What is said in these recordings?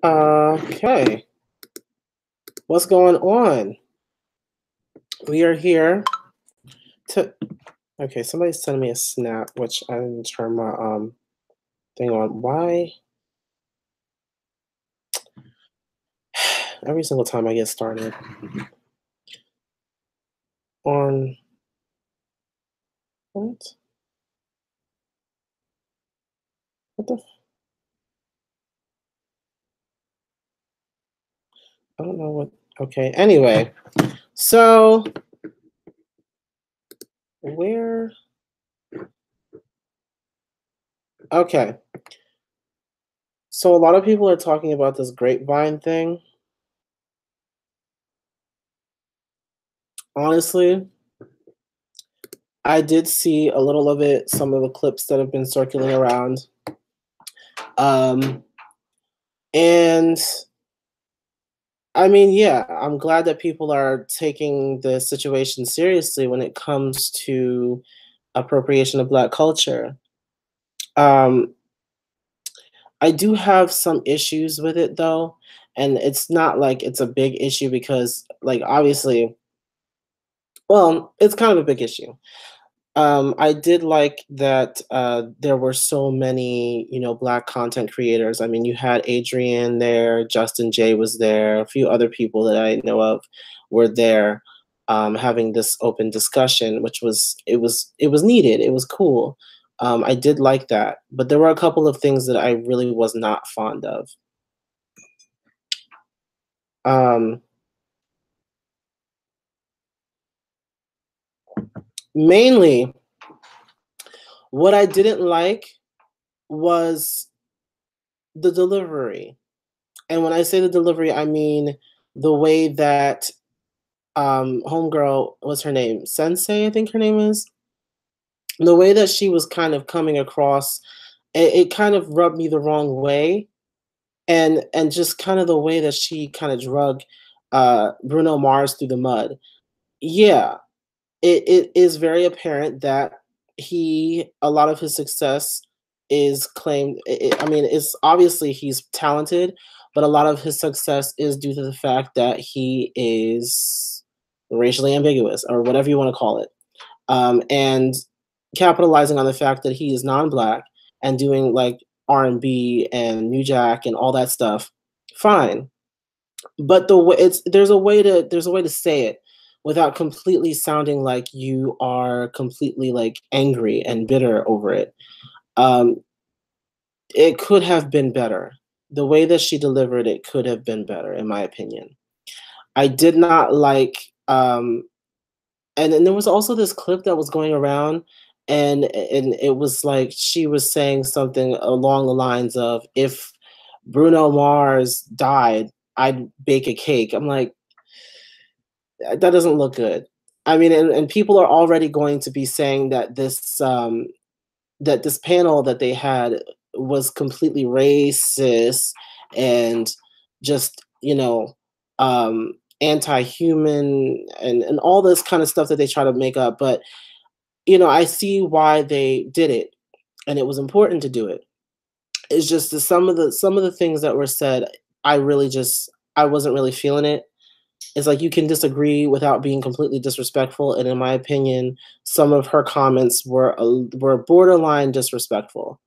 Okay, what's going on? We are here to. Okay, somebody's sending me a snap, which I didn't turn my thing on. Why? Every single time I get started on what? What the? I don't know what. Okay. Anyway, so where? Okay. So a lot of people are talking about this grapevine thing. Honestly, I did see a little of it, some of the clips that have been circulating around. Um, and I mean, yeah, I'm glad that people are taking the situation seriously when it comes to appropriation of Black culture. Um, I do have some issues with it though, and it's not like it's a big issue because, like, obviously, well, it's kind of a big issue. I did like that there were so many, Black content creators. I mean, you had Adrian there, Justin J was there, a few other people that I know of were there, having this open discussion, which was needed. It was cool. I did like that, but there were a couple of things that I really was not fond of. Um, Mainly, what I didn't like was the delivery. And when I say the delivery, I mean the way that homegirl, what's her name? Sensei, I think her name is. The way that she was kind of coming across, it kind of rubbed me the wrong way. And just kind of the way that she kind of drug Bruno Mars through the mud. Yeah, it is very apparent that a lot of his success is claimed. I mean, it's obviously he's talented, but a lot of his success is due to the fact that he is racially ambiguous or whatever you want to call it, and capitalizing on the fact that he is non-black and doing like R&B and New Jack and all that stuff. Fine, but there's a way to say it without completely sounding like you are completely like angry and bitter over it. Um, it could have been better. The way that she delivered it could have been better, in my opinion. I did not like, and then there was also this clip that was going around, and it was like she was saying something along the lines of, "If Bruno Mars died, I'd bake a cake." I'm like, that doesn't look good. I mean, and people are already going to be saying that this panel that they had was completely racist and just anti-human and all this kind of stuff that they try to make up. But I see why they did it, and it was important to do it. It's just that some of the things that were said, I wasn't really feeling it. It's like you can disagree without being completely disrespectful, and in my opinion, some of her comments were borderline disrespectful.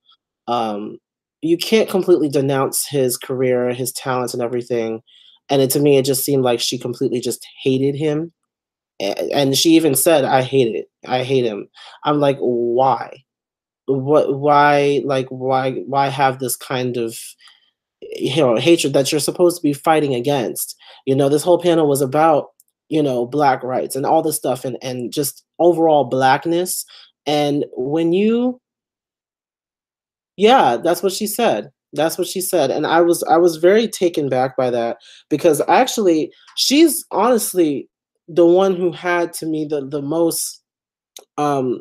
Um, you can't completely denounce his career, his talents, and everything. And to me, it just seemed like she completely just hated him. And she even said, "I hate it. I hate him." I'm like, why? What? Why? Like, why? Why have this kind of hatred that you're supposed to be fighting against? This whole panel was about Black rights and all this stuff, and just overall blackness. And when you Yeah, that's what she said. That's what she said, and I was very taken back by that, because actually she's honestly the one who had, to me, the most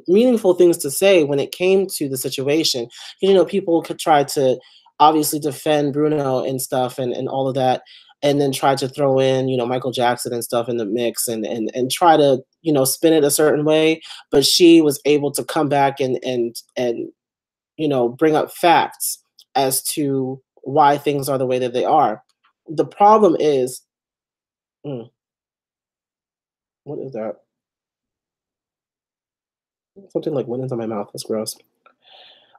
meaningful things to say when it came to the situation. People could try to obviously defend Bruno and stuff and all of that, and then try to throw in Michael Jackson and stuff in the mix, and try to spin it a certain way. But she was able to come back and bring up facts as to why things are the way that they are. the problem is mm, what is that? Something like went into my mouth. That's gross.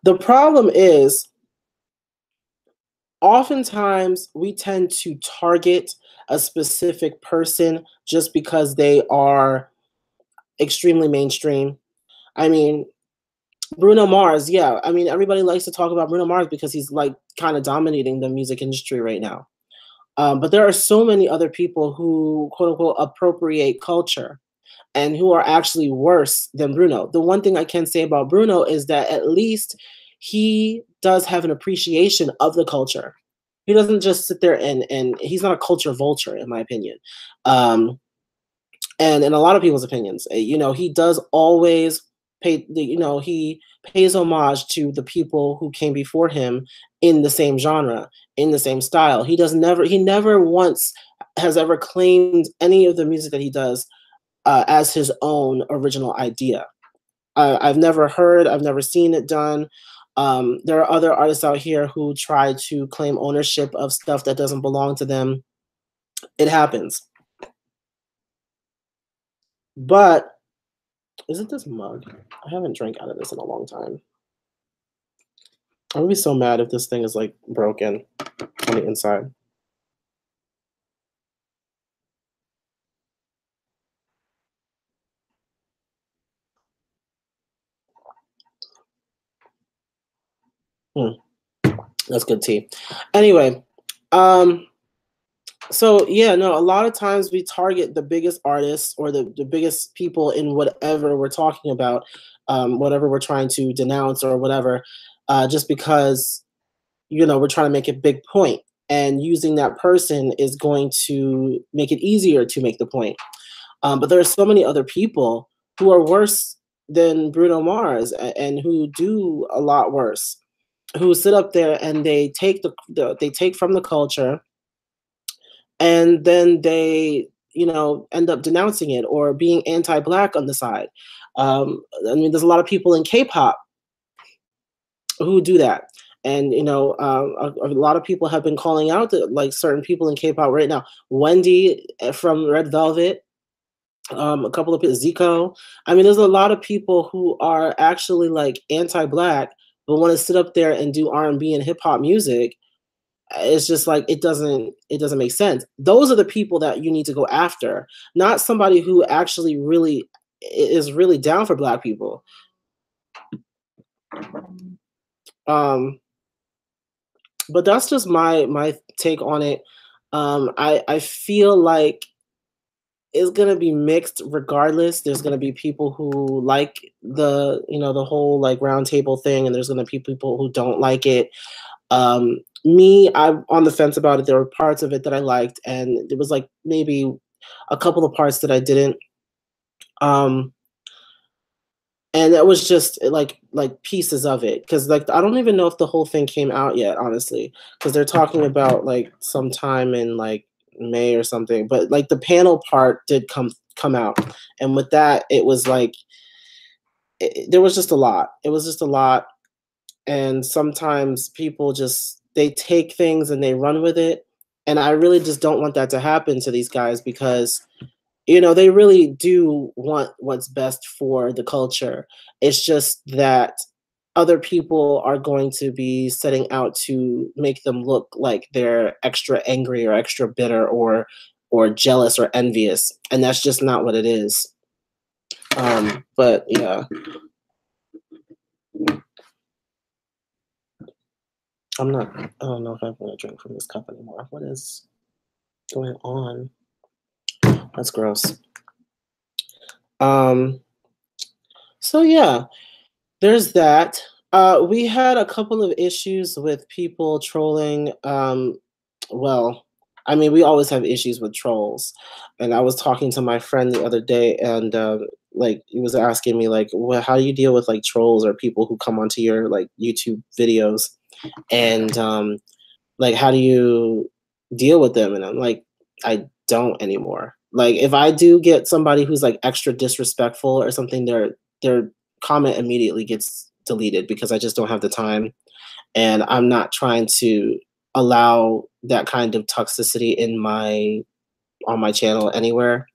The problem is oftentimes we tend to target a specific person just because they are extremely mainstream. I mean, Bruno Mars, yeah. I mean, everybody likes to talk about Bruno Mars because he's like kind of dominating the music industry right now. But there are so many other people who, quote unquote, appropriate culture and who are actually worse than Bruno. The one thing I can say about Bruno is that at least he does have an appreciation of the culture. He doesn't just sit there and he's not a culture vulture, in my opinion. Um, and in a lot of people's opinions, he does always he pays homage to the people who came before him in the same genre, in the same style. He never once has ever claimed any of the music that he does as his own original idea. I've never seen it done. There are other artists out here who try to claim ownership of stuff that doesn't belong to them. It happens. But is it this mug? I haven't drank out of this in a long time. I'm gonna be so mad if this thing is like broken on the inside. Hmm, that's good tea. Anyway, um, so yeah, no, a lot of times we target the biggest artists or the biggest people in whatever we're talking about, whatever we're trying to denounce or whatever, just because we're trying to make a big point, and using that person is going to make it easier to make the point. But there are so many other people who are worse than Bruno Mars and who do a lot worse, who sit up there and they take they take from the culture, and then they end up denouncing it or being anti-black on the side. I mean, there's a lot of people in K-pop who do that. And a lot of people have been calling out like certain people in K-pop right now. Wendy from Red Velvet, a couple of people, Zico. I mean, there's a lot of people who are actually like anti-black, but want to sit up there and do R&B and hip hop music. It's just like it doesn't make sense. Those are the people that you need to go after, not somebody who actually really is really down for black people. Um, but that's just my take on it. I feel like it's gonna be mixed regardless. There's gonna be people who like the whole like round table thing, and there's gonna be people who don't like it. Me, I'm on the fence about it. There were parts of it that I liked, and there was like maybe a couple of parts that I didn't. Um, and it was just like pieces of it, because like I don't even know if the whole thing came out yet, honestly, because they're talking about like sometime in like May or something. But like the panel part did come out, and with that, it was like there was just a lot. It was just a lot, and sometimes people just they take things and they run with it, and I really just don't want that to happen to these guys, because they really do want what's best for the culture. It's just that other people are going to be setting out to make them look like they're extra angry or extra bitter or jealous or envious, and that's just not what it is. But yeah, I don't know if I'm gonna drink from this cup anymore. What is going on? That's gross. Um, so yeah, there's that. We had a couple of issues with people trolling. Well, I mean, we always have issues with trolls. And I was talking to my friend the other day, and like he was asking me like, well, how do you deal with like trolls or people who come onto your like YouTube videos, and like how do you deal with them? And I'm like, I don't anymore. Like if I do get somebody who's like extra disrespectful or something, their comment immediately gets deleted because I just don't have the time, and I'm not trying to allow that kind of toxicity in my on my channel anywhere.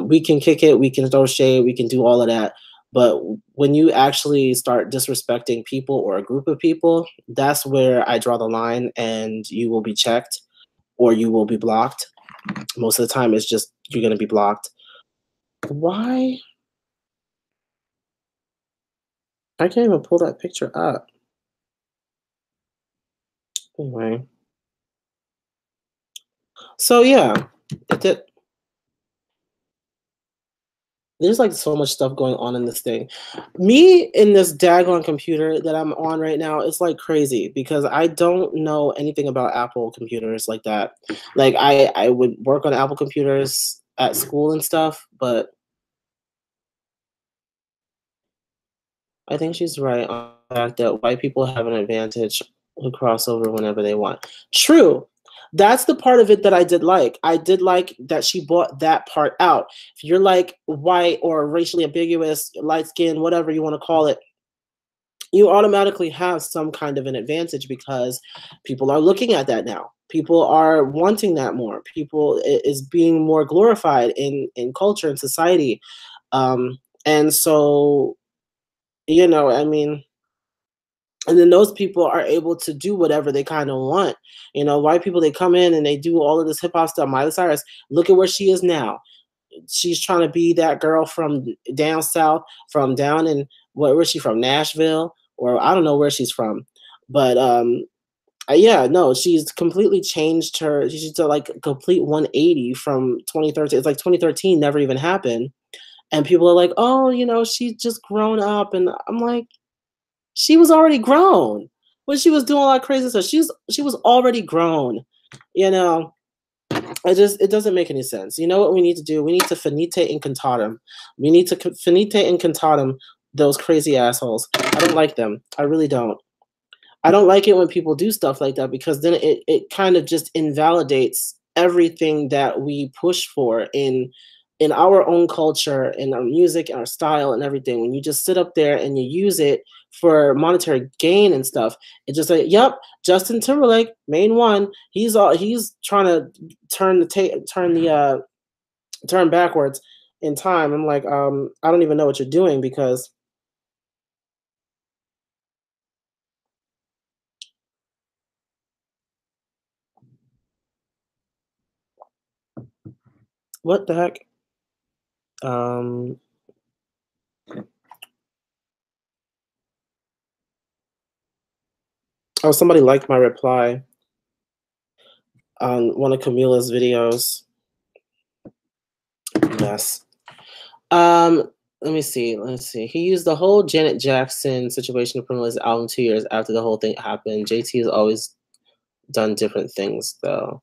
We can kick it, we can throw shade, we can do all of that. But when you actually start disrespecting people or a group of people, that's where I draw the line, and you will be checked or you will be blocked. Most of the time, it's just you're going to be blocked. Why? I can't even pull that picture up. Anyway, so yeah, it, there's like so much stuff going on in this thing. Me in this daggone computer that I'm on right now, it's like crazy because I don't know anything about Apple computers like that. Like I would work on Apple computers at school and stuff, but I think she's right on the fact that white people have an advantage who cross over whenever they want. True. That's the part of it that I did like. I did like that she brought that part out. If you're like white or racially ambiguous, light skin, whatever you want to call it, you automatically have some kind of an advantage because people are looking at that now. People are wanting that more. People is being more glorified in culture and society. And so, I mean, and then those people are able to do whatever they kind of want. White people, they come in and they do all of this hip hop stuff. Miley Cyrus, look at where she is now. She's trying to be that girl from down south, from down in where's she from, Nashville, or I don't know where she's from, but yeah, no, she's completely changed her. She's done like a complete 180 from 2013. It's like 2013 never even happened, and people are like, oh, she's just grown up, and I'm like, she was already grown when she was doing all that crazy stuff. She was already grown, you know. It doesn't make any sense. You know what we need to do? We need to finite incantatem. We need to finite incantatem those crazy assholes. I don't like them. I really don't. I don't like it when people do stuff like that because then it kind of just invalidates everything that we push for in our own culture, in our music, and our style, and everything. When you just sit up there and you use it for monetary gain and stuff, it just like, yep, Justin Timberlake, main one. He's trying to turn backwards in time. I'm like, I don't even know what you're doing because what the heck? Um, oh, somebody liked my reply on one of Camila's videos. Mess. Let me see. Let's see. He used the whole Janet Jackson situation to promote his album 2 years after the whole thing happened. JT has always done different things, though.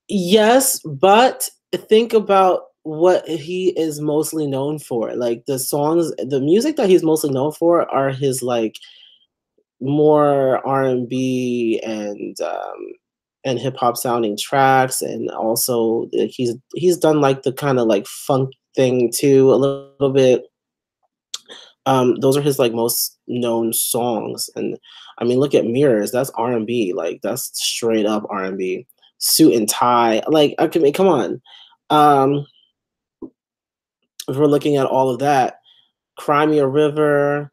Yes, but think about what he is mostly known for. Like the songs, the music that he's mostly known for are his like more R&B and hip hop sounding tracks, and also he's done like the kind of like funk thing too a little bit. Those are his like most known songs, and I mean, look at Mirrors. That's R&B, like that's straight up R&B. Suit and Tie, like I mean, come on. Um, if we're looking at all of that, Cry Me a River,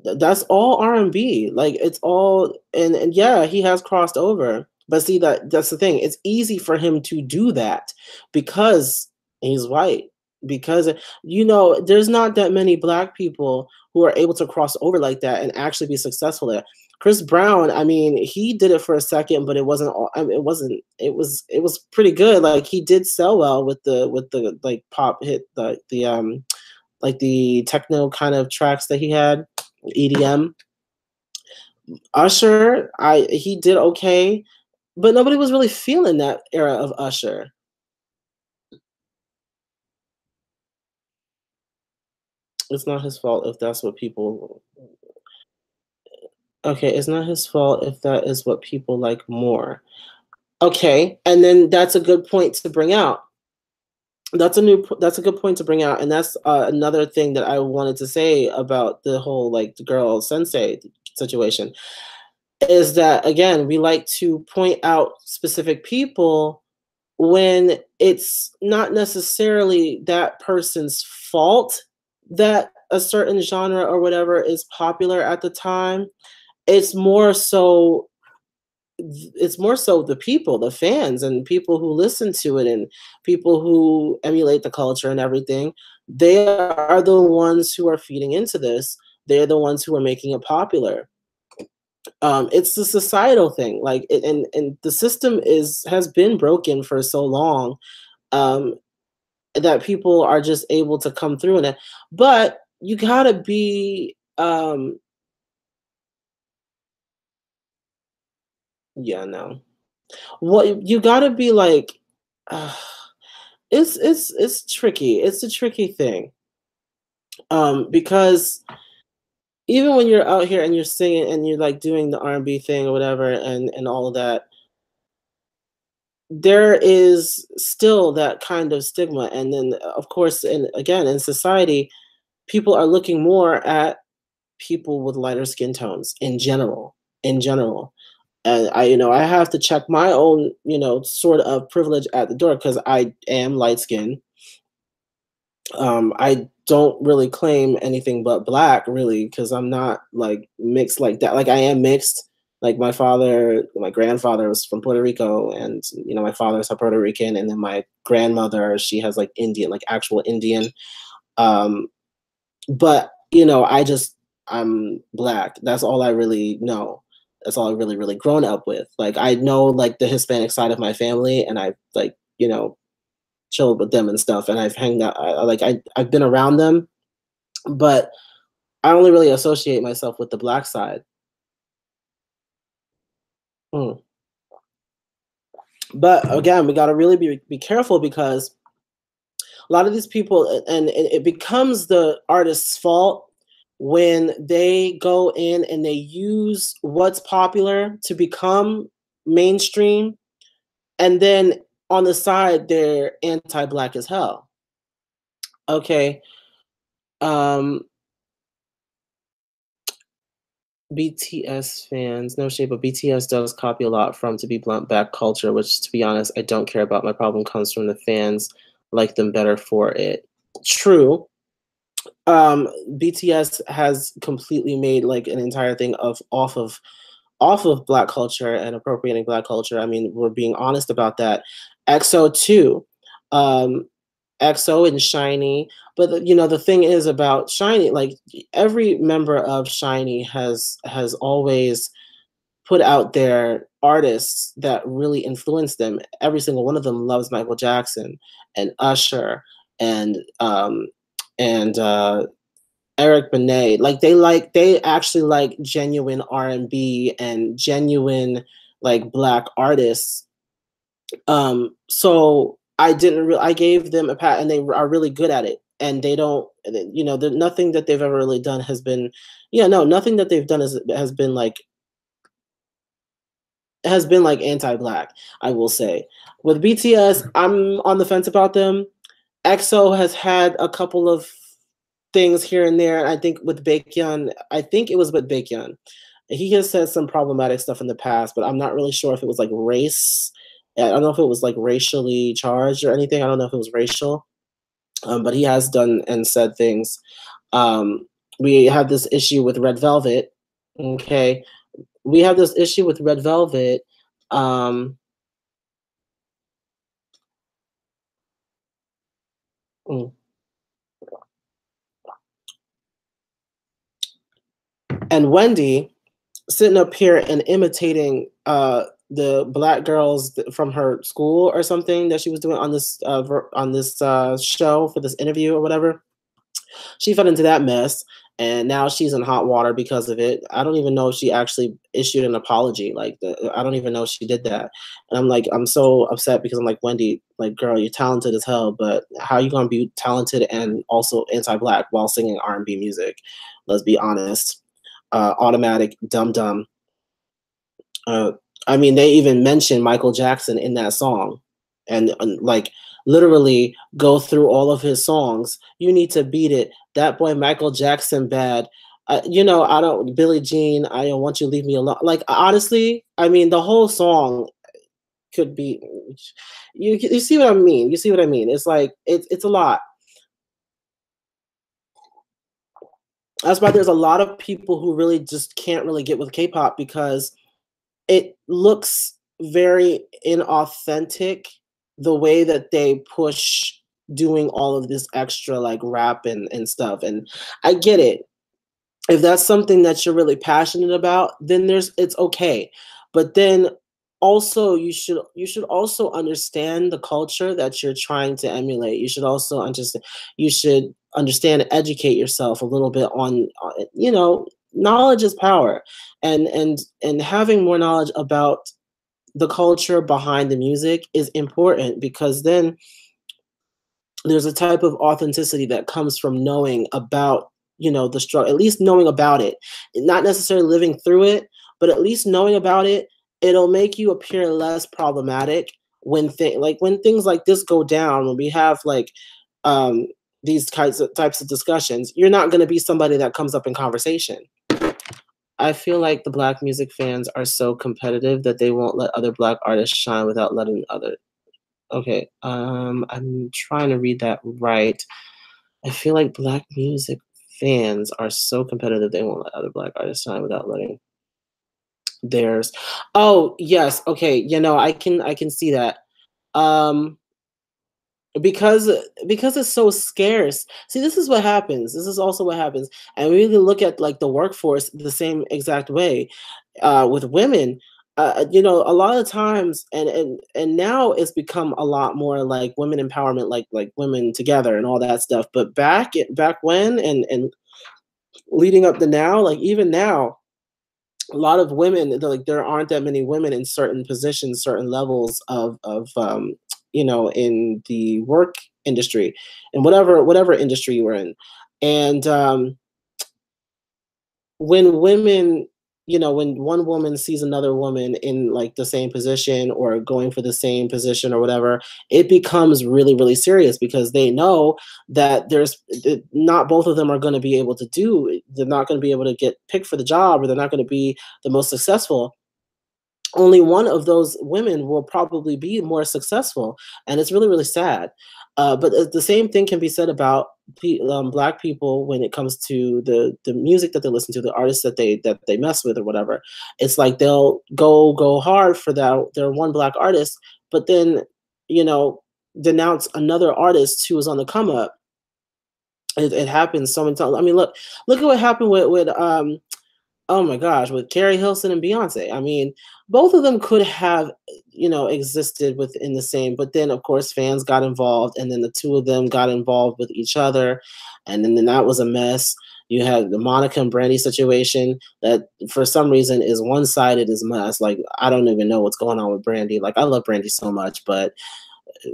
that's all R&B. Like it's all and yeah, he has crossed over. But see that's the thing. It's easy for him to do that because he's white. Because there's not that many black people who are able to cross over like that and actually be successful there. Chris Brown, I mean, he did it for a second, but it wasn't all, I mean, it was pretty good. Like he did sell well with the like pop hit, the like the techno kind of tracks that he had. EDM. Usher, he did okay, but nobody was really feeling that era of Usher. It's not his fault if that's what people. Okay, it's not his fault if that is what people like more. Okay, and then that's a good point to bring out. That's a good point to bring out, and that's another thing that I wanted to say about the whole like the girl sensei situation. is that again, we like to point out specific people when it's not necessarily that person's fault that a certain genre or whatever is popular at the time. It's more so it's more so the people, the fans, and people who listen to it, and people who emulate the culture and everything. They are the ones who are feeding into this. They're the ones who are making it popular. It's a societal thing, like, and the system has been broken for so long, um, that people are just able to come through in it. But you gotta be, yeah, no. Well, you gotta be like, uh, it's tricky. It's a tricky thing, because even when you're out here and you're singing and you're like doing the R&B thing or whatever, and all of that, there is still that kind of stigma. And then, of course, and again, in society, people are looking more at people with lighter skin tones in general. In general, and I have to check my own, sort of privilege at the door because I am light skinned. I don't really claim anything but black, really, because I'm not like mixed like that. Like, I am mixed. Like, my grandfather was from Puerto Rico, and my father's a Puerto Rican, and then my grandmother, she has like Indian, like actual Indian. Um, but I'm black. That's all I really know. That's all I really, really grown up with. Like, I know like the Hispanic side of my family, and I like chilled with them and stuff, and I've hanged out. I've been around them, but I only really associate myself with the black side. Mm. But again, we got to really be careful because a lot of these people, and it becomes the artist's fault when they go in and they use what's popular to become mainstream, and then on the side they're anti-black as hell. Okay. um BTS fans, no shade, but BTS does copy a lot from To Be Blunt back culture, which, to be honest, I don't care about. My problem comes from the fans like them better for it. True. BTS has completely made like an entire thing of off of black culture and appropriating black culture. I mean, we're being honest about that. EXO too. Um, EXO and Shiny. But the thing is about Shiny, like, every member of Shiny has always put out their artists that really influenced them. Every single one of them loves Michael Jackson and Usher and and Eric Benet. They actually like genuine R&B and genuine like black artists. So I gave them a pat, and they are really good at it. And they don't, nothing that they've ever really done has been, yeah, no, nothing that they've done has been like anti-black. I will say, with BTS, I'm on the fence about them. EXO has had a couple of things here and there. I think with Baekhyun, I think it was with Baekhyun. He has said some problematic stuff in the past, but I'm not really sure if it was like race. I don't know if it was like racially charged or anything. I don't know if it was racial, but he has done and said things. We have this issue with Red Velvet. Okay, we have this issue with Red Velvet. Um, mm, and Wendy sitting up here and imitating the black girls from her school or something that she was doing on this show for this interview or whatever. She fell into that mess, and now she's in hot water because of it. I don't even know if she actually issued an apology. I don't even know if she did that. And I'm like, I'm so upset because I'm like, Wendy, like, girl, you're talented as hell, but how are you gonna be talented and also anti-black while singing R&B music? Let's be honest. Automatic dum dum. Uh, I mean, they even mention Michael Jackson in that song, and like literally go through all of his songs. You need to beat it. That boy Michael Jackson bad. I don't Billie Jean, I don't want you to leave me alone. Like, honestly, I mean, the whole song could be you see what I mean? You see what I mean? It's like it's a lot. That's why there's a lot of people who really just can't really get with K-pop because it looks very inauthentic the way that they push doing all of this extra like rap and stuff. And I get it. If that's something that you're really passionate about, then it's okay. But then also you should also understand the culture that you're trying to emulate. You should understand and educate yourself a little bit on knowledge is power. And having more knowledge about the culture behind the music is important because then there's a type of authenticity that comes from knowing about the struggle, at least knowing about it, not necessarily living through it, but at least knowing about it. It'll make you appear less problematic when things like this go down, when we have like um these types of discussions. You're not going to be somebody that comes up in conversation. I feel like the black music fans are so competitive that they won't let other black artists shine without letting other. Okay, I'm trying to read that right. I feel like black music fans are so competitive they won't let other black artists shine without letting theirs. Oh, yes, okay, I can see that. Um, because because it's so scarce. See, this is what happens. This is also what happens. And we can look at like the workforce the same exact way with women. A lot of times, and now it's become a lot more like women empowerment, like women together and all that stuff. But back when and leading up to now, like even now, a lot of women, like there aren't that many women in certain positions, certain levels of in the work industry, and whatever industry you are in. And when women, when one woman sees another woman in like the same position or going for the same position or whatever, it becomes really, really serious because they know that not both of them are going to be able to do, they're not going to be able to get picked for the job, or they're not going to be the most successful. Only one of those women will probably be more successful, and it's really, really sad. But the same thing can be said about black people when it comes to the music that they listen to, the artists that they mess with or whatever. It's like they'll go hard for their one black artist, but then you know denounce another artist who was on the come up. It happens so many times. I mean, look at what happened with oh my gosh, with Carrie Hilson and Beyonce. I mean, both of them could have, existed within the same, but then of course fans got involved, and then the two of them got involved with each other, and then that was a mess. You had the Monica and Brandy situation that for some reason is one-sided as mess. Like I don't even know what's going on with Brandy. Like I love Brandy so much, but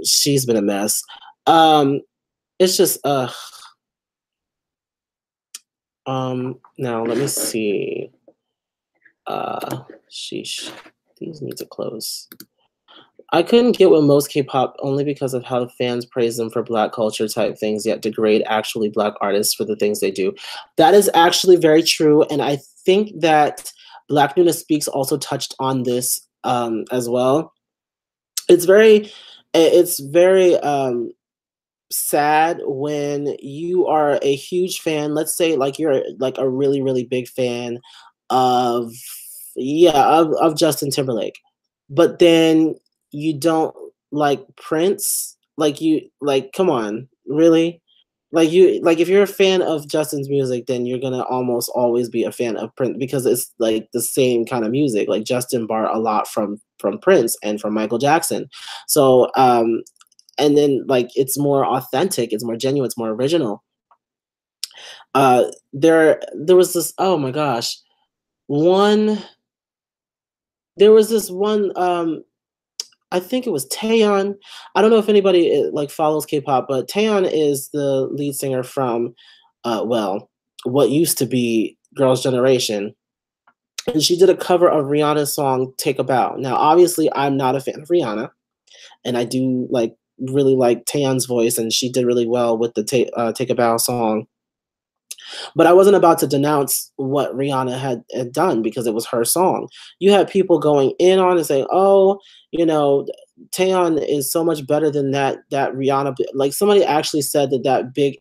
she's been a mess. Um, it's just now let me see. Sheesh. These need to close. I couldn't get with most K-pop only because of how the fans praise them for black culture type things, yet degrade actually black artists for the things they do. That is actually very true, and I think that Black Nuna Speaks also touched on this as well. It's very sad when you are a huge fan. Let's say like you're like a really, really big fan of of Justin Timberlake, but then you don't like Prince. Like come on, really? Like if you're a fan of Justin's music, then you're gonna almost always be a fan of Prince because it's like the same kind of music. Like Justin borrowed a lot from Prince and from Michael Jackson. So and then like it's more authentic, it's more genuine, it's more original. There was this, oh my gosh, one there was this one I think it was Taeyeon. I don't know if anybody like follows K-pop, but Taeyeon is the lead singer from what used to be Girls' Generation, and she did a cover of Rihanna's song "Take a Bow." Now, obviously, I'm not a fan of Rihanna, and I do like really like Taeyeon's voice, and she did really well with the Take a Bow song. But I wasn't about to denounce what Rihanna had done because it was her song. You had people going in on and saying, "Oh, you know, Taeyeon is so much better than that Rihanna." Like somebody actually said that that big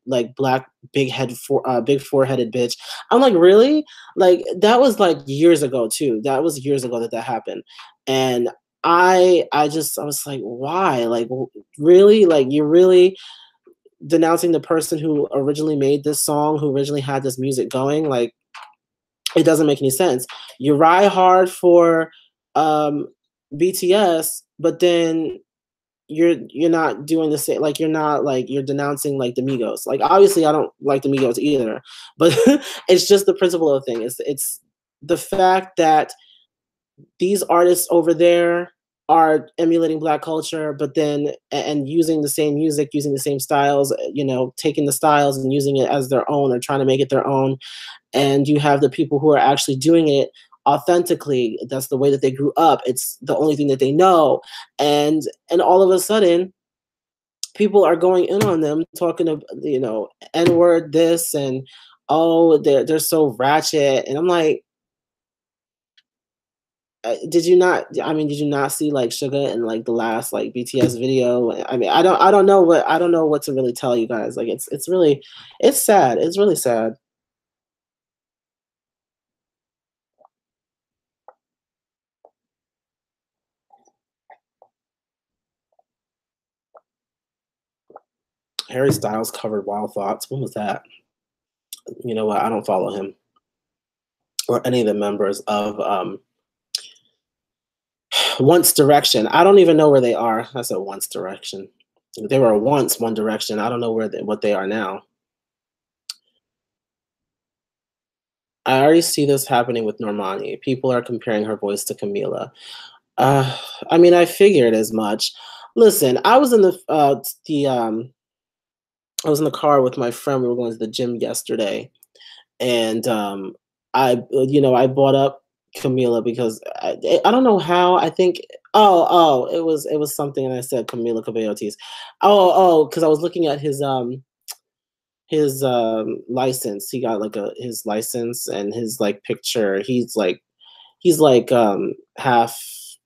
like black big foreheaded bitch. I'm like, really? Like that was like years ago too. That was years ago that that happened, and I was like, why? Like really? Like you really denouncing the person who originally made this song, who originally had this music going? Like it doesn't make any sense. You ride hard for um BTS, but then you're not doing the same. Like you're not like you're denouncing like the Migos. Like obviously I don't like the Migos either, but it's just the principle of the thing. It's the fact that these artists over there are emulating black culture, but then and using the same music, using the same styles, taking the styles and using it as their own or trying to make it their own. And you have the people who are actually doing it authentically. That's the way that they grew up. It's the only thing that they know. And all of a sudden, people are going in on them, talking of N word this and oh they're so ratchet, and I'm like, did you not? I mean, did you not see like Suga in like the last like BTS video? I mean, I don't know what to really tell you guys. Like, it's really, it's sad. It's really sad. Harry Styles covered Wild Thoughts. When was that? You know what? I don't follow him or any of the members of Once Direction. I don't even know where they are. I said Once Direction. They were once One Direction. I don't know what they are now. I already see this happening with Normani. People are comparing her voice to Camila. Uh, I mean, I figured as much. Listen, the I was in the car with my friend. We were going to the gym yesterday, and I brought up Camila because I don't know how. I think it was something, and I said Camila Cabello Ortiz. Because I was looking at his license. He got like a his license and his like picture. He's like half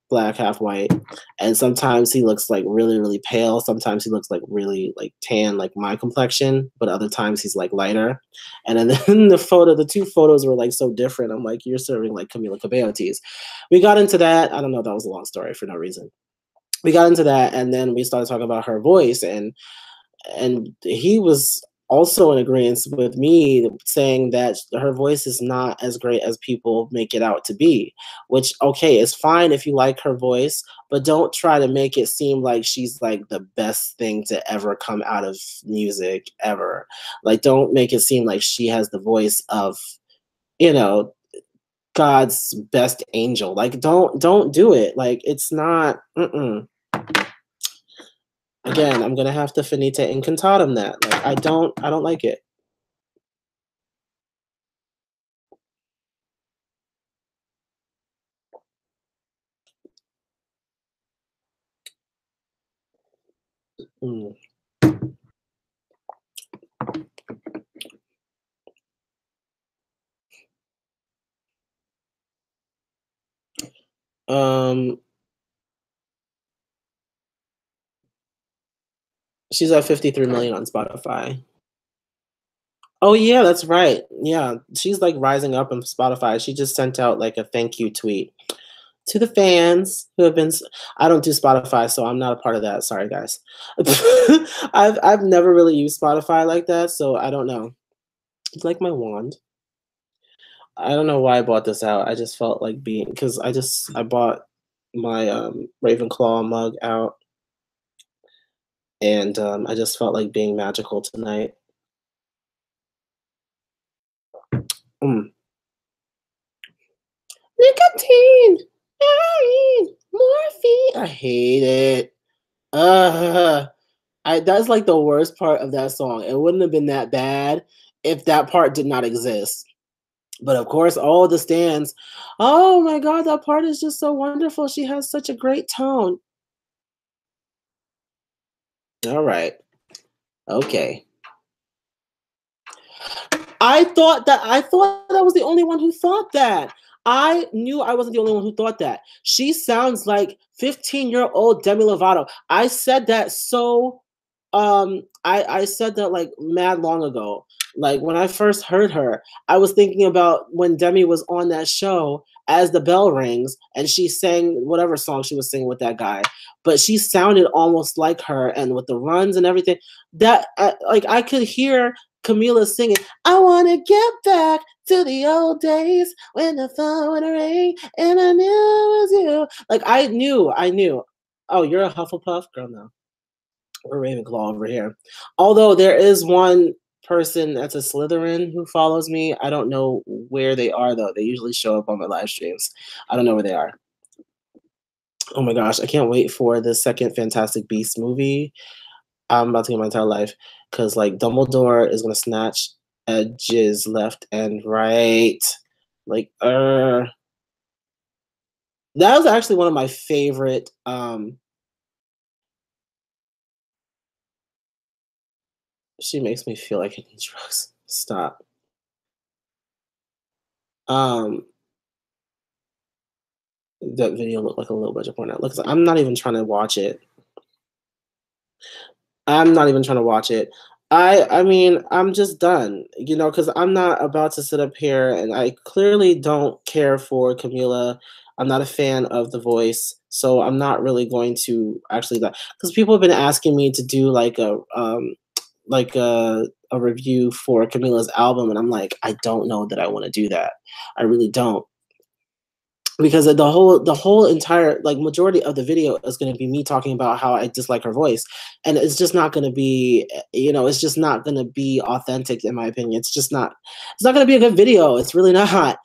black, half white, and sometimes he looks like really, really pale. Sometimes he looks like really like tan, like my complexion. But other times he's like lighter. And then the two photos were like so different. I'm like, you're serving like Camila Cabello teas. We got into that. I don't know. That was a long story for no reason. We got into that, and then we started talking about her voice, and he was also in agreement with me saying that her voice is not as great as people make it out to be, which okay, is fine if you like her voice, but don't try to make it seem like she's like the best thing to ever come out of music ever. Like don't make it seem like she has the voice of, you know, God's best angel. Like don't do it. Like it's not again, I'm gonna have to finite incantatem that. Like I don't like it. Mm. Um, she's at 53 million on Spotify. Oh yeah, that's right. Yeah, she's like rising up on Spotify. She just sent out like a thank you tweet to the fans who have been. I don't do Spotify, so I'm not a part of that. Sorry, guys. I've never really used Spotify like that, so I don't know. It's like my wand. I don't know why I bought this out. I just felt like being because I bought my Ravenclaw mug out, and I just felt like being magical tonight. Mm. Nicotine, heroin, morphine. I hate it. That's like the worst part of that song. It wouldn't have been that bad if that part did not exist. But of course, all the stands. Oh my God, that part is just so wonderful. She has such a great tone. All right. Okay. I thought I was the only one who thought that. I knew I wasn't the only one who thought that. She sounds like 15-year-old Demi Lovato. I said that so I said that like mad long ago. Like when I first heard her, I was thinking about when Demi was on that show as the bell rings and she sang whatever song she was singing with that guy. But she sounded almost like her and with the runs and everything. That like I could hear Camila singing, I want to get back to the old days when the phone would ring and I knew it was you. Like I knew. Oh, you're a Hufflepuff? Girl, no. We're Ravenclaw over here. Although there is one person that's a Slytherin who follows me. I don't know where they are though. They usually show up on my live streams. I don't know where they are. Oh my gosh, I can't wait for the second Fantastic Beasts movie. I'm about to get my entire life because like Dumbledore is gonna snatch edges left and right. Like, that was actually one of my favorite. She makes me feel like I need drugs. Stop. Um, that video looked like a little budget porn. Look, I'm not even trying to watch it. I'm not even trying to watch it. I mean, I'm just done, you know, because I'm not about to sit up here and I clearly don't care for Camila. I'm not a fan of the voice, so I'm not really going to actually that because people have been asking me to do like a review for Camila's album, and I'm like, I don't know that I want to do that. I really don't because the whole entire like majority of the video is going to be me talking about how I dislike her voice, and it's just not going to be, you know, it's just not going to be authentic in my opinion. It's not going to be a good video. It's really not.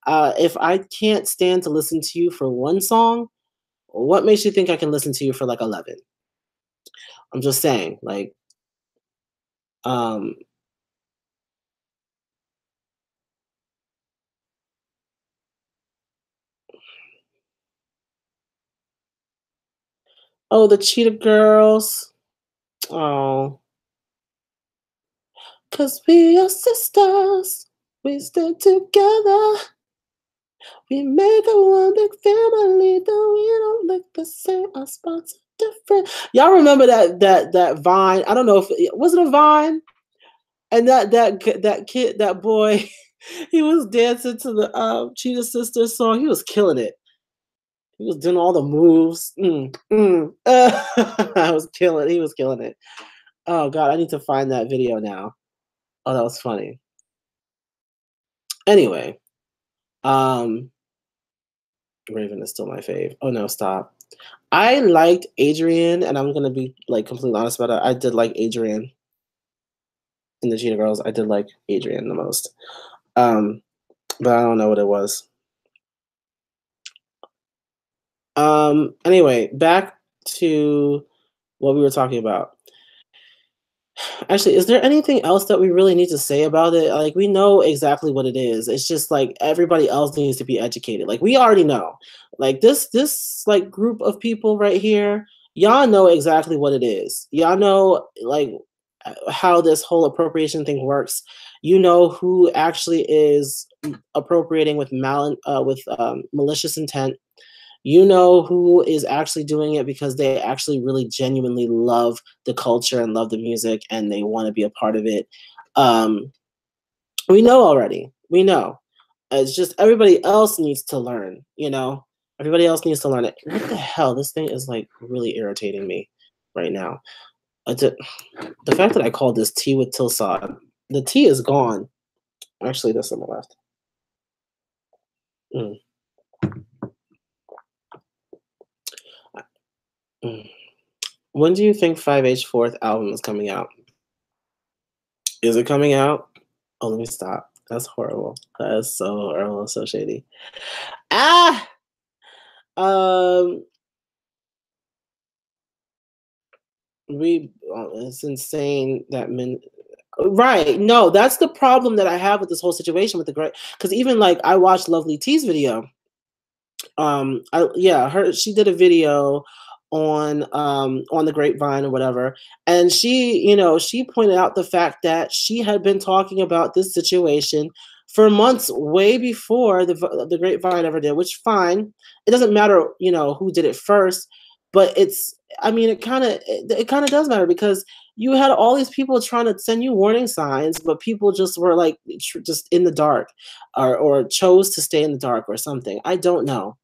If I can't stand to listen to you for one song, what makes you think I can listen to you for like 11? I'm just saying, like, um, oh, the Cheetah Girls. Oh, 'cause we are sisters. We stick together. We make a one big family, though we don't look the same. Our spots are different. Y'all remember that Vine? I don't know if was it a Vine? And that kid, that boy, he was dancing to the Cheetah Sisters song. He was killing it. He was doing all the moves. I was killing. He was killing it. Oh God, I need to find that video now. Oh, that was funny. Anyway, um, Raven is still my fave. Oh no, stop. I liked Adrian, and I'm gonna be like completely honest about it. I did like Adrian in the Cheetah Girls. I did like Adrian the most. Um, but I don't know what it was. Anyway, back to what we were talking about. Actually, is there anything else that we really need to say about it? Like, we know exactly what it is. It's just like everybody else needs to be educated. Like, we already know. Like this like group of people right here, y'all know exactly what it is. Y'all know like how this whole appropriation thing works. You know who actually is appropriating with malicious intent. You know who is actually doing it because they actually really genuinely love the culture and love the music and they want to be a part of it. Um, we know already. We know. It's just everybody else needs to learn, you know? Everybody else needs to learn it. What the hell? This thing is like really irritating me right now. The fact that I called this tea with Tilsade, the tea is gone. Actually, there's some left. Mm. Mm. When do you think 5H fourth album is coming out? Is it coming out? Oh, let me stop. That's horrible. That is so horrible, so shady. Ah! Um, it's insane that men. Right. No, that's the problem that I have with this whole situation with the great. Because even like I watched Lovely T's video. Yeah, she did a video on the Grapevine or whatever, and she pointed out the fact that she had been talking about this situation for months, way before the Grapevine ever did. Which fine, it doesn't matter, who did it first, but I mean, it kind of does matter because you had all these people trying to send you warning signs, but people just were like just in the dark, or chose to stay in the dark or something. I don't know.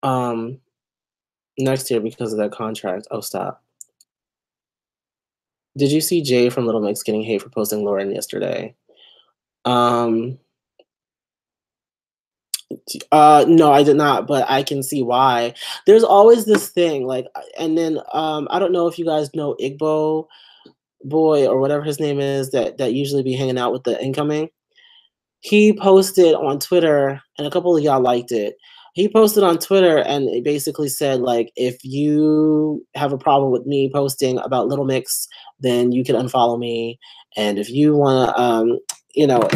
Um, Next year because of that contract. Oh, stop. Did you see Jay from Little Mix getting hate for posting Lauren yesterday? Um, no, I did not, but I can see why. There's always this thing, like, and then I don't know if you guys know Igbo boy or whatever his name is that usually be hanging out with the incoming. He posted on Twitter, and a couple of y'all liked it. He posted on Twitter, and it basically said, like, if you have a problem with me posting about Little Mix, then you can unfollow me. And if you want to,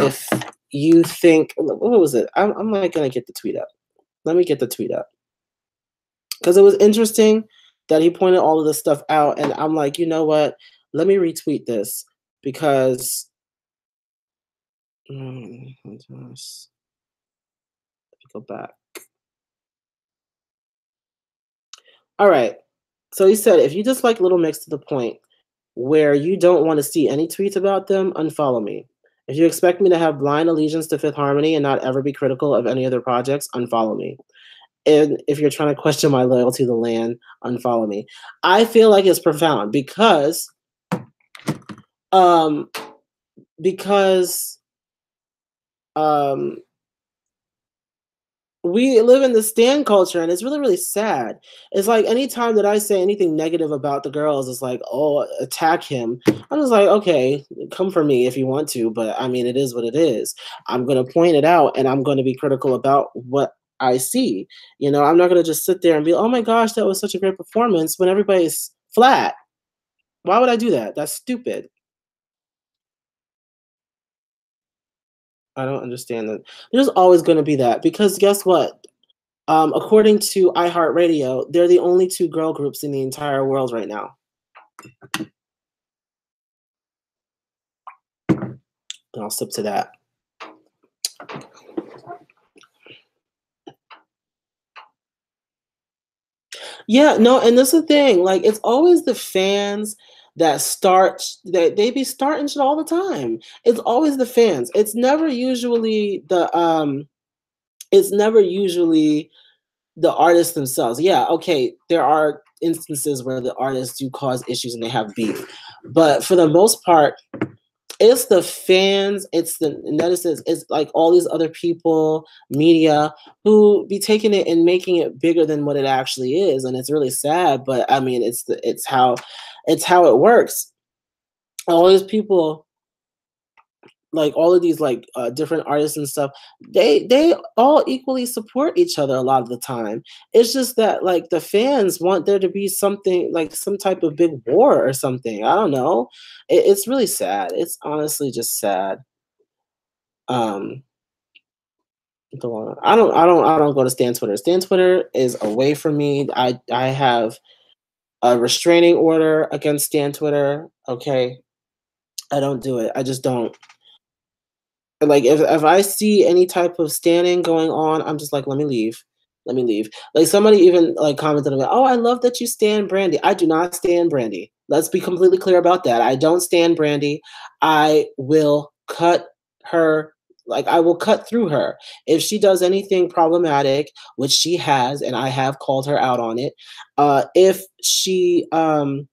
if you think, what was it? I'm not gonna get the tweet up. Let me get the tweet up because it was interesting that he pointed all of this stuff out, and I'm like, you know what? Let me retweet this because. Let's go back. All right. So he said, if you dislike Little Mix to the point where you don't want to see any tweets about them, unfollow me. If you expect me to have blind allegiance to Fifth Harmony and not ever be critical of any other projects, unfollow me. And if you're trying to question my loyalty to the land, unfollow me. I feel like it's profound um, because we live in the stan culture, and it's really, really sad. It's like anytime that I say anything negative about the girls, it's like, oh, attack him. I'm just like, okay, come for me if you want to, but I mean, it is what it is. I'm going to point it out, and I'm going to be critical about what I see. I'm not going to just sit there and be, oh my gosh, that was such a great performance when everybody's flat. Why would I do that? That's stupid. I don't understand that. There's always going to be that because guess what? According to iHeartRadio, they're the only two girl groups in the entire world right now. And I'll sip to that. Yeah, no, and this is the thing. Like, it's always the fans that they be starting shit all the time. It's always the fans. It's never usually the artists themselves. Yeah, okay, there are instances where the artists do cause issues and they have beef. But for the most part, it's the fans, it's the netizens, it's like all these other people, media, who be taking it and making it bigger than what it actually is, and it's really sad. But I mean, it's how it works. All these people, like all of these like different artists and stuff, they all equally support each other a lot of the time. It's just that like the fans want there to be something like some type of big war or something. I don't know. It's really sad. It's honestly just sad. um I don't go to Stan Twitter. Stan Twitter is away from me. I have a restraining order against Stan Twitter. Okay, I don't do it. I just don't. Like if I see any type of standing going on, I'm just like, let me leave. Let me leave. Like somebody even like commented about, oh, I love that you stand Brandy. I do not stand Brandy. Let's be completely clear about that. I don't stand Brandy. I will cut her, like I will cut through her. If she does anything problematic, which she has, and I have called her out on it, if she messes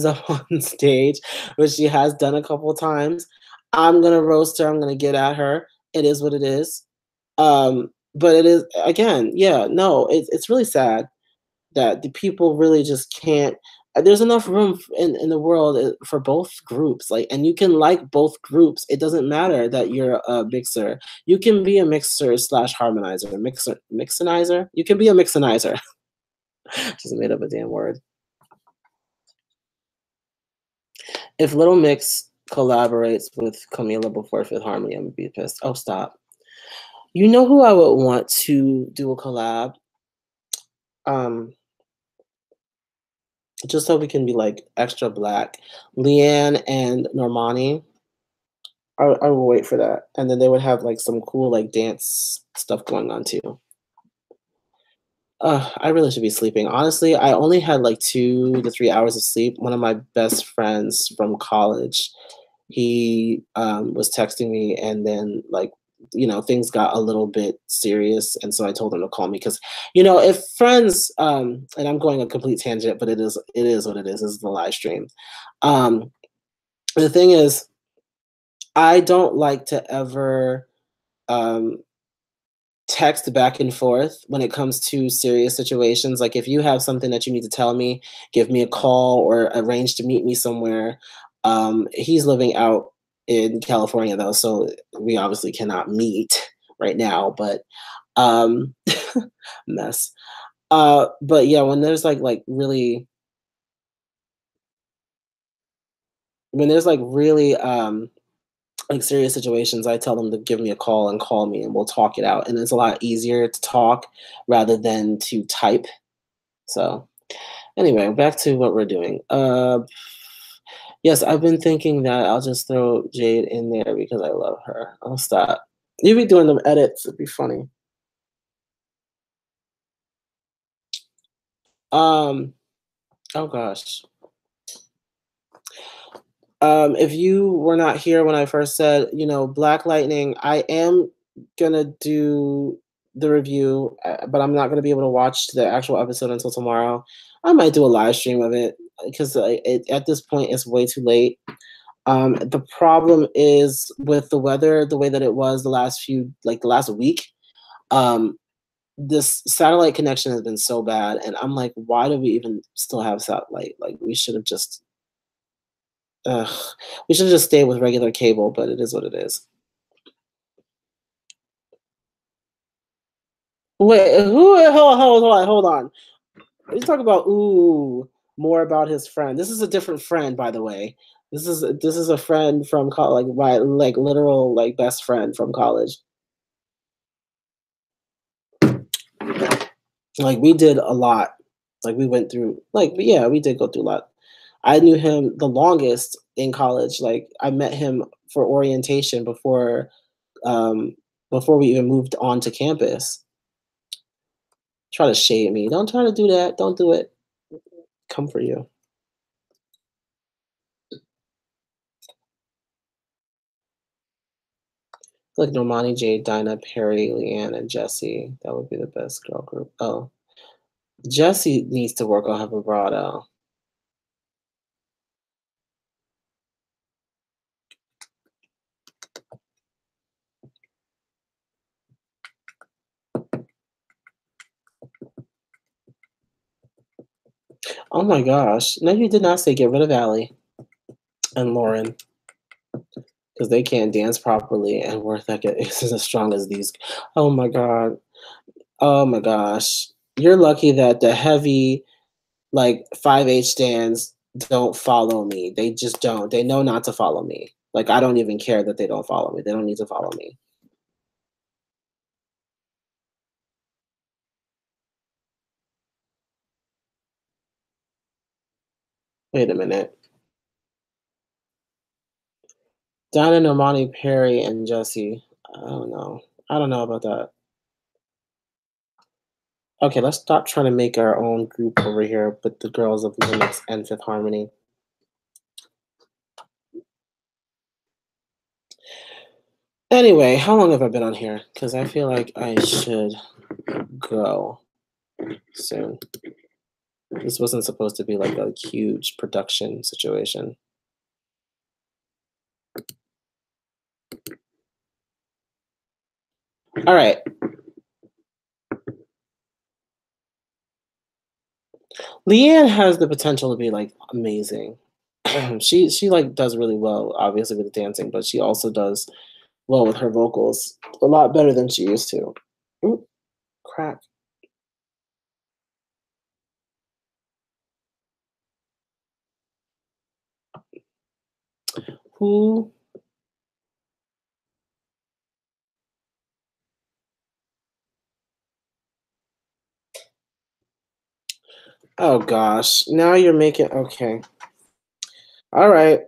up on stage, which she has done a couple of times, I'm gonna roast her. I'm gonna get at her. It is what it is. But it is again, yeah, no, it's really sad that the people really just can't. There's enough room in the world for both groups, like, and you can like both groups. It doesn't matter that you're a mixer. You can be a mixer slash harmonizer, mixinizer. You can be a mixinizer. Just made up a damn word. If Little Mix collaborates with Camila before Fifth Harmony, I'm gonna be pissed. Oh, stop. You know who I would want to do a collab? Um, just so we can be, like, extra black. Leanne and Normani, I will wait for that, and then they would have, like, some cool, like, dance stuff going on too. I really should be sleeping. Honestly, I only had, like, 2 to 3 hours of sleep. One of my best friends from college, he, was texting me, and then, like, things got a little bit serious, and so I told him to call me because, if friends, and I'm going a complete tangent, but it is what it is. This is the live stream. Um, the thing is, I don't like to ever, um text back and forth when it comes to serious situations. Like if you have something that you need to tell me, give me a call or arrange to meet me somewhere. He's living out in California though, so we obviously cannot meet right now, but um mess. But yeah, when there's like really like serious situations, I tell them to give me a call and call me and we'll talk it out. And it's a lot easier to talk rather than to type. So anyway, back to what we're doing. Yes, I've been thinking that I'll just throw Jade in there because I love her. I'll stop. You be doing them edits. It'd be funny. Um. Oh gosh. If you were not here when I first said, Black Lightning, I am gonna do the review, but I'm not gonna be able to watch the actual episode until tomorrow. I might do a live stream of it because at this point it's way too late. The problem is with the weather, the way that it was the last week. Um, this satellite connection has been so bad, and I'm like, why do we even still have satellite? Like, ugh, we should have just stayed with regular cable, but it is what it is. Wait, who? Hold on. You talk about more about his friend. This is a different friend, by the way. This is a friend from college, like my like literal like best friend from college. Like we did a lot. Like we went through yeah, we did go through a lot. I knew him the longest in college. Like I met him for orientation um before we even moved on to campus. Try to shade me. Don't try to do that. Don't do it. Come for you. Like Normani, Jade, Dinah, Perry, Leanne, and Jesse. That would be the best girl group. Oh, Jesse needs to work on her vibrato. Oh my gosh. No, you did not say get rid of Allie and Lauren because they can't dance properly and worth that isn't as strong as these. Oh my god. Oh my gosh. You're lucky that the heavy like 5H stands don't follow me. They just don't. They know not to follow me. Like I don't even care that they don't follow me. They don't need to follow me. Wait a minute. Donna, Normani, Perry, and Jesse. I don't know. I don't know about that. Okay, let's stop trying to make our own group over here with the girls of Linux and Fifth Harmony. Anyway, how long have I been on here? Because I feel like I should go soon. This wasn't supposed to be like a huge production situation. All right. Leanne has the potential to be like amazing. She like does really well, obviously with the dancing, but she also does well with her vocals. A lot better than she used to. Ooh, crap. Who? Oh gosh. Now you're making okay. All right.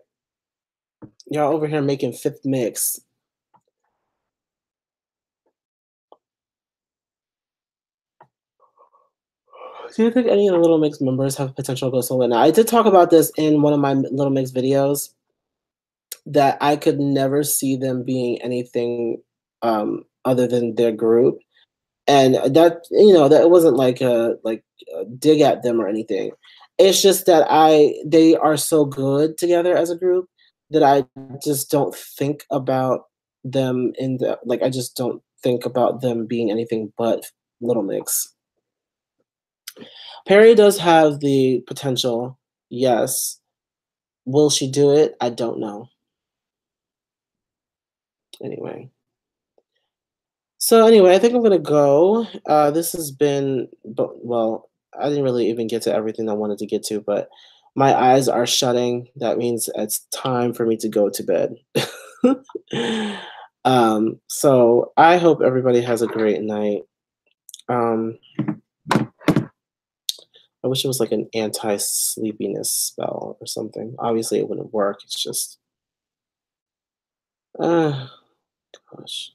Y'all over here making fifth mix. Do you think any of the Little Mix members have potential to go solo? Now, I did talk about this in one of my Little Mix videos that I could never see them being anything other than their group. And that that it wasn't like a dig at them or anything. It's just that they are so good together as a group that I just don't think about them in the like I just don't think about them being anything but Little Mix. Perry does have the potential, yes. Will she do it? I don't know. Anyway. So anyway, I think I'm gonna go. This has been, but well, I didn't really even get to everything I wanted to get to, but my eyes are shutting. That means it's time for me to go to bed. So I hope everybody has a great night. Um, I wish it was like an anti-sleepiness spell or something. Obviously, it wouldn't work. It's just, uh, gosh.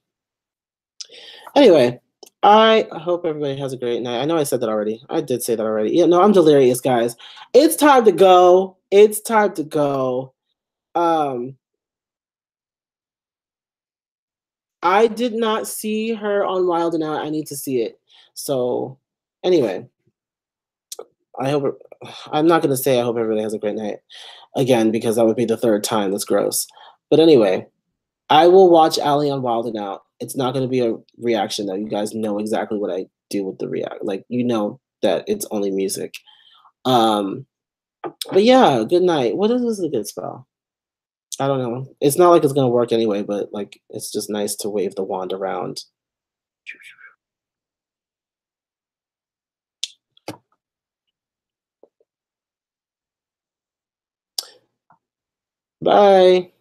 Anyway, I hope everybody has a great night. I know I said that already. I did say that already. Yeah, no, I'm delirious, guys. It's time to go. It's time to go. Um, I did not see her on Wild and Out. I need to see it. So, anyway, I hope I'm not gonna say I hope everybody has a great night again because that would be the third time. That's gross. But anyway, I will watch Ali on Wild and Out. It's not gonna be a reaction though. You guys know exactly what I do with the react. Like you know that it's only music. Um, but yeah, good night. What is a good spell? I don't know. It's not like it's gonna work anyway, but like it's just nice to wave the wand around. Bye.